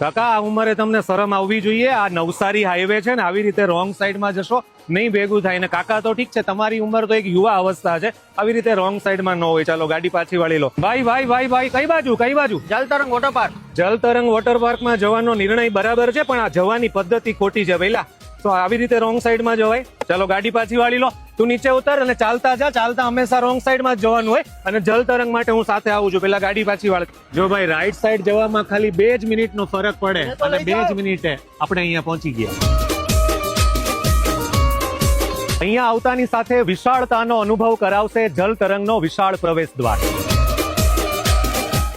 કાકા આ ઉંમરે તમને શરમ આવવી જોઈએ. આ નવસારી હાઈવે છે ને, આવી રીતે રોંગ સાઈડમાં જશો નહીં ભેગું થાય. ને કાકા તો ઠીક છે, તમારી ઉંમર તો એક યુવા અવસ્થા છે, આવી રીતે રોંગ સાઈડમાં ન હોય. ચાલો ગાડી પાછી વાળી લો. ભાઈ ભાઈ ભાઈ ભાઈ કઈ બાજુ કઈ બાજુ? જલતરંગ વોટર પાર્ક. જલતરંગ વોટર પાર્કમાં જવાનો નિર્ણય બરાબર છે, પણ આ જવાની પદ્ધતિ ખોટી છે પહેલા. તો આવી રીતે રોંગ સાઈડમાં જવાય. ચાલો ગાડી પાછી વાળી લો. તું નીચે ઉતર અને ચાલતા જા. ચાલતા હંમેશા રોંગ સાઈડમાં જ જવાનું હોય. અને જલતરંગ માટે હું સાથે આવું છું. પેલા ગાડી પાછી વાળ. જો ભાઈ રાઈટ સાઈડ જવામાં ખાલી 2 જ મિનિટનો ફરક પડે, અને 2 જ મિનિટે આપણે અહીંયા પહોંચી ગયા. અહીંયા આવતાની સાથે વિશાળતાનો અનુભવ કરાવશે જલતરંગનો વિશાળ પ્રવેશ દ્વાર.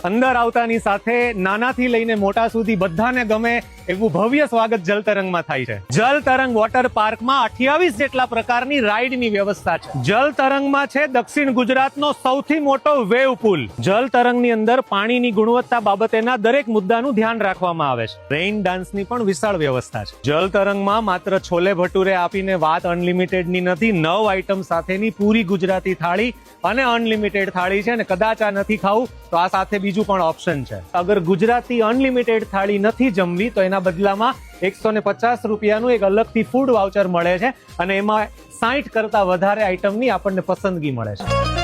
અંદર આવતાની સાથે નાનાથી લઈને મોટા સુધી બધાને ગમે એવું ભવ્ય સ્વાગત જલતરંગમાં થાય છે. જલતરંગ વોટર પાર્કમાં 28 જેટલા પ્રકારની રાઇડની વ્યવસ્થા છે. જલતરંગમાં છે દક્ષિણ ગુજરાતનો સૌથી મોટો વેવ પુલ. જલતરંગની અંદર પાણીની ગુણવત્તા બાબતેના દરેક મુદ્દાનું ધ્યાન રાખવામાં આવે છે. રેઇન ડાન્સની પણ વિશાળ વ્યવસ્થા છે. જલતરંગમાં માત્ર છોલે ભટુરે આપીને વાત અનલિમિટેડની નથી. 9 આઈટમ સાથેની પૂરી ગુજરાતી થાળી અને અનલિમિટેડ થાળી છે. ને કદાચ આ નથી ખાવું તો આ સાથે બીજું પણ ઓપ્શન છે. અગર ગુજરાતી અનલિમિટેડ થાળી નથી જમવી તો એના બદલામાં 150 રૂપિયાનું એક અલગથી ફૂડ વાઉચર મળે છે, અને એમાં 60 કરતા વધારે આઈટમની આપણને પસંદગી મળે છે.